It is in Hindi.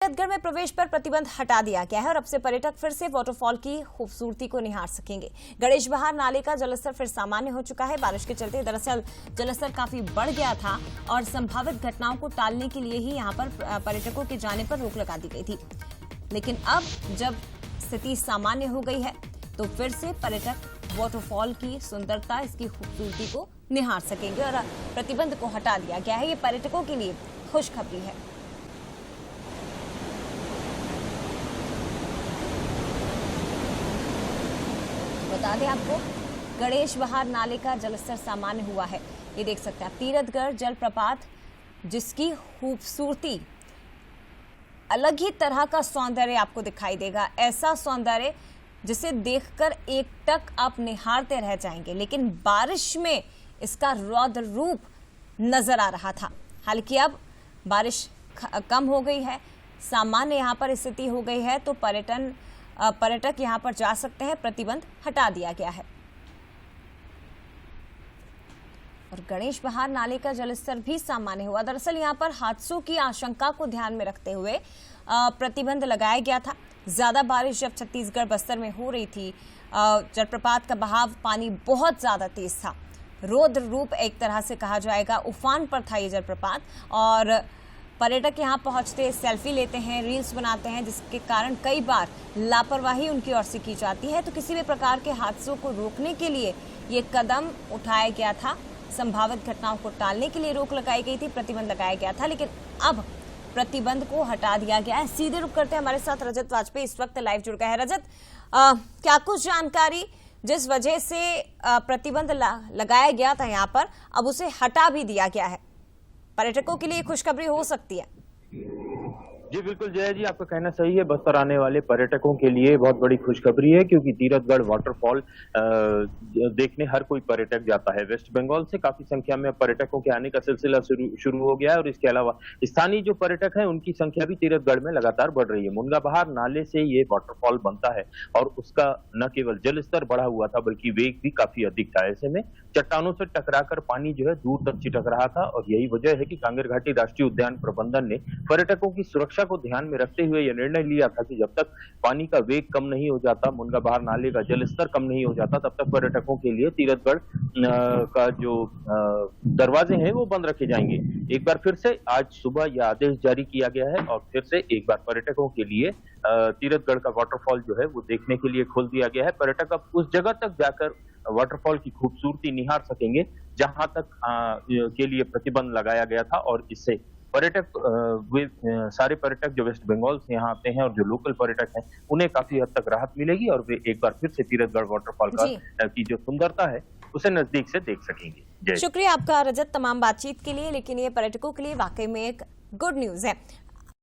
तीरथगढ़ में प्रवेश पर प्रतिबंध हटा दिया गया है और अब से पर्यटक फिर से वाटरफॉल की खूबसूरती को निहार सकेंगे। गणेश बहार नाले का जलस्तर फिर सामान्य हो चुका है। बारिश के चलते दरअसल जलस्तर काफी बढ़ गया था और संभावित घटनाओं को टालने के लिए ही यहां पर पर्यटकों के जाने पर रोक लगा दी गई थी। लेकिन अब जब स्थिति सामान्य हो गई है तो फिर से पर्यटक वाटरफॉल की सुंदरता, इसकी खूबसूरती को निहार सकेंगे और प्रतिबंध को हटा दिया गया है। ये पर्यटकों के लिए खुशखबरी है। बता दें आपको, गणेश बहार नाले का जलस्तर सामान्य हुआ है। ये देख सकते हैं आप तीरथगढ़ जलप्रपात, जिसकी खूबसूरती अलग ही तरह का सौंदर्य आपको दिखाई देगा। ऐसा सौंदर्य जिसे देखकर एकटक आप निहारते रह जाएंगे। लेकिन बारिश में इसका रौद्र रूप नजर आ रहा था। हालांकि अब बारिश कम हो गई है, सामान्य यहाँ पर स्थिति हो गई है, तो पर्यटक यहाँ पर जा सकते हैं। प्रतिबंध हटा दिया गया है और गणेश बहार नाले का जलस्तर भी सामान्य हुआ। दरअसल यहाँ पर हादसों की आशंका को ध्यान में रखते हुए प्रतिबंध लगाया गया था। ज्यादा बारिश जब छत्तीसगढ़ बस्तर में हो रही थी, जलप्रपात का बहाव, पानी बहुत ज्यादा तेज था। रौद्र रूप एक तरह से कहा जाएगा, उफान पर था ये जलप्रपात और पर्यटक यहाँ पहुंचते सेल्फी लेते हैं, रील्स बनाते हैं, जिसके कारण कई बार लापरवाही उनकी ओर से की जाती है। तो किसी भी प्रकार के हादसों को रोकने के लिए ये कदम उठाया गया था। संभावित घटनाओं को टालने के लिए रोक लगाई गई थी, प्रतिबंध लगाया गया था, लेकिन अब प्रतिबंध को हटा दिया गया है। सीधे रुक करते हैं, हमारे साथ रजत वाजपेयी इस वक्त लाइव जुड़ गए हैं। रजत, क्या कुछ जानकारी जिस वजह से प्रतिबंध लगाया गया था यहाँ पर, अब उसे हटा भी दिया गया है? पर्यटकों के लिए खुशखबरी हो सकती है। जी बिल्कुल जया जी, आपका कहना सही है। बस्तर आने वाले पर्यटकों के लिए बहुत बड़ी खुशखबरी है, क्योंकि तीरथगढ़ वाटरफॉल देखने हर कोई पर्यटक जाता है। वेस्ट बंगाल से काफी संख्या में पर्यटकों के आने का सिलसिला शुरू हो गया है और इसके अलावा स्थानीय जो पर्यटक हैं उनकी संख्या भी तीरथगढ़ में लगातार बढ़ रही है। मुनगा बहार नाले से ये वाटरफॉल बनता है और उसका न केवल जल स्तर बढ़ा हुआ था बल्कि वेग भी काफी अधिक था। ऐसे में चट्टानों से टकराकर पानी जो है दूर तक छिटक रहा था और यही वजह है कि कांगेर घाटी राष्ट्रीय उद्यान प्रबंधन ने पर्यटकों की सुरक्षा को ध्यान में रखते हुए यह निर्णय लिया था कि जब तक पानी का वेग कम नहीं हो जाता, मुनगा बहार नाले का जल स्तर कम नहीं हो जाता, तब तक पर्यटकों के लिए तीरथगढ़ का जो दरवाजे हैं वो बंद रखे जाएंगे। एक बार फिर से आज सुबह यह आदेश जारी किया गया है और फिर से एक बार पर्यटकों के लिए तीरथगढ़ का वाटरफॉल जो है वो देखने के लिए खोल दिया गया है। पर्यटक अब उस जगह तक जाकर वाटरफॉल की खूबसूरती निहार सकेंगे जहां तक के लिए प्रतिबंध लगाया गया था और इससे पर्यटक सारे पर्यटक जो वेस्ट बंगाल से यहाँ आते हैं और जो लोकल पर्यटक हैं उन्हें काफी हद तक राहत मिलेगी और वे एक बार फिर से तीरथगढ़ वाटरफॉल की जो सुंदरता है उसे नजदीक से देख सकेंगे। शुक्रिया आपका रजत तमाम बातचीत के लिए। लेकिन ये पर्यटकों के लिए वाकई में एक गुड न्यूज है।